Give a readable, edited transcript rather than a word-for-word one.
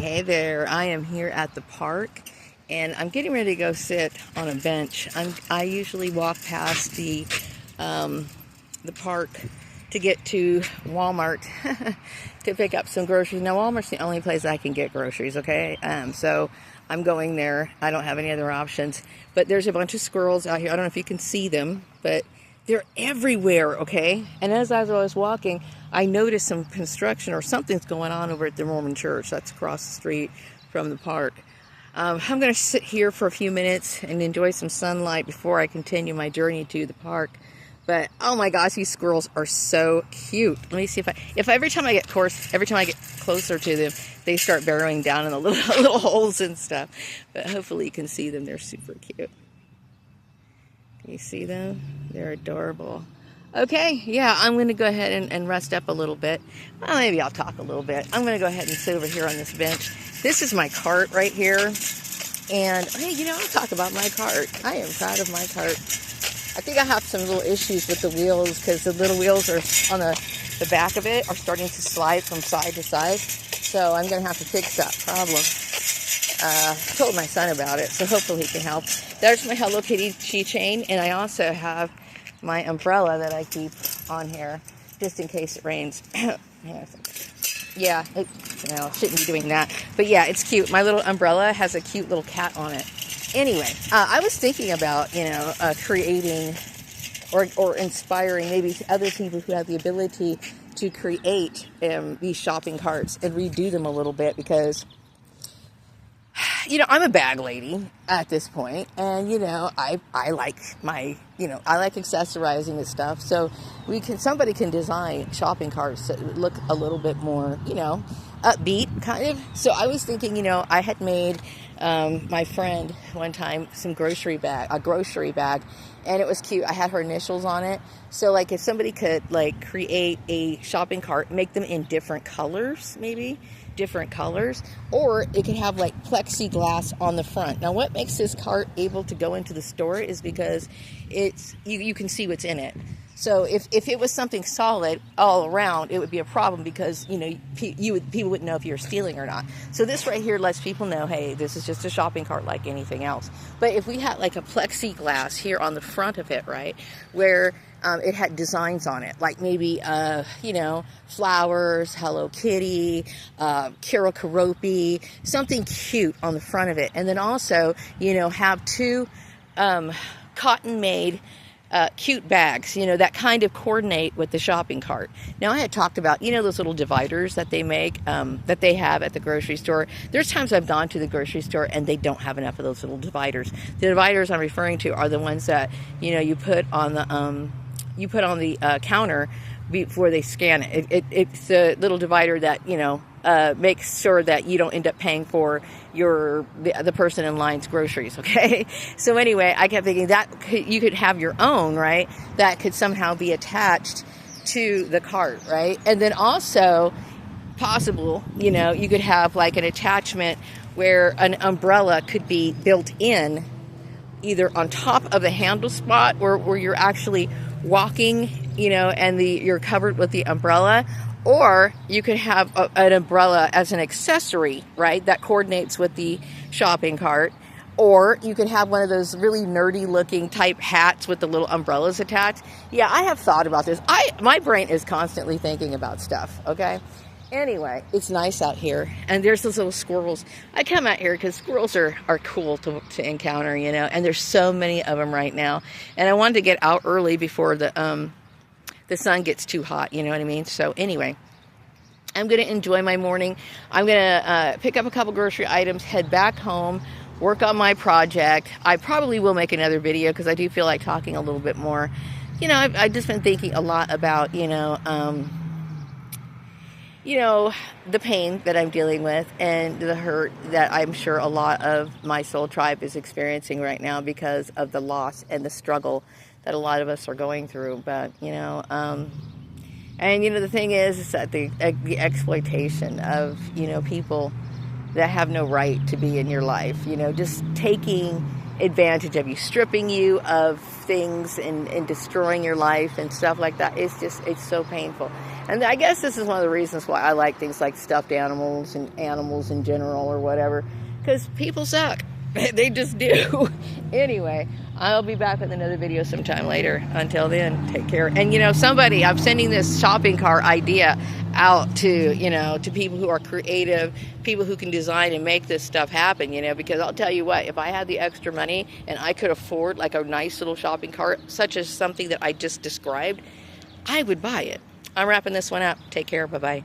Hey there, I am here at the park and I'm getting ready to go sit on a bench. I usually walk past the park to get to Walmart to pick up some groceries. Now Walmart's the only place I can get groceries, okay? So I'm going there. I don't have any other options. But there's a bunch of squirrels out here. I don't know if you can see them, but they're everywhere, okay? And as I was walking, I noticed some construction or something's going on over at the Mormon church. That's across the street from the park. I'm going to sit here for a few minutes and enjoy some sunlight before I continue my journey to the park. But oh my gosh, these squirrels are so cute. Let me see if every time I get closer to them, they start burrowing down in the little holes and stuff. But hopefully you can see them. They're super cute. Can you see them? They're adorable. Okay, yeah, I'm going to go ahead and rest up a little bit. Well, maybe I'll talk a little bit. I'm going to go ahead and sit over here on this bench. This is my cart right here. And, hey, I'll talk about my cart. I am proud of my cart. I think I have some little issues with the wheels because the little wheels are on the back of it are starting to slide from side to side. So I'm going to have to fix that problem. I told my son about it, so hopefully he can help. There's my Hello Kitty keychain, and I also have my umbrella that I keep on here just in case it rains. Yeah, shouldn't be doing that. But yeah, it's cute. My little umbrella has a cute little cat on it. Anyway, I was thinking about, creating or inspiring maybe other people who have the ability to create these shopping carts and redo them a little bit because, I'm a bag lady at this point, and, I like my, I like accessorizing and stuff, so somebody can design shopping carts that look a little bit more, upbeat, kind of. So I was thinking, I had made my friend one time a grocery bag, and it was cute. I had her initials on it. So, if somebody could, create a shopping cart, make them in different colors, or it could have, plexiglass on the front. Now, what makes this cart able to go into the store is because you can see what's in it. So if it was something solid all around, it would be a problem because, people wouldn't know if you were stealing or not. So this right here lets people know, hey, this is just a shopping cart like anything else. But if we had a plexiglass here on the front of it, right, where it had designs on it, like maybe, flowers, Hello Kitty, Kira Karopi, something cute on the front of it. And then also, have two cotton-made cute bags, that kind of coordinate with the shopping cart. Now, I had talked about, those little dividers that they make, that they have at the grocery store. There's times I've gone to the grocery store and they don't have enough of those little dividers. The dividers I'm referring to are the ones that, you put on the counter before they scan it. It's a little divider that, makes sure that you don't end up paying for the person in line's groceries, okay? So anyway, I kept thinking that you could have your own, right? That could somehow be attached to the cart, right? And then also, possible, you could have an attachment where an umbrella could be built in either on top of the handle spot where you're actually walking, and you're covered with the umbrella, or you could have an umbrella as an accessory, right, that coordinates with the shopping cart, or you could have one of those really nerdy looking type hats with the little umbrellas attached. Yeah, I have thought about this. My brain is constantly thinking about stuff, okay? Anyway, it's nice out here, and there's those little squirrels. I come out here because squirrels are cool to encounter, and there's so many of them right now. And I wanted to get out early before the sun gets too hot, you know what I mean? So anyway, I'm going to enjoy my morning. I'm going to pick up a couple grocery items, head back home, work on my project. I probably will make another video because I do feel like talking a little bit more. I've just been thinking a lot about, the pain that I'm dealing with and the hurt that I'm sure a lot of my soul tribe is experiencing right now because of the loss and the struggle that a lot of us are going through. But, the thing is that the exploitation of, people that have no right to be in your life, just taking advantage of you, stripping you of things and destroying your life and stuff like that. It's so painful. And I guess this is one of the reasons why I like things like stuffed animals and animals in general or whatever, because people suck. They just do. Anyway, I'll be back with another video sometime later. Until then, take care. And somebody, I'm sending this shopping cart idea out to, to people who are creative, people who can design and make this stuff happen, because I'll tell you what, if I had the extra money and I could afford like a nice little shopping cart, such as something that I just described, I would buy it. I'm wrapping this one up. Take care. Bye-bye.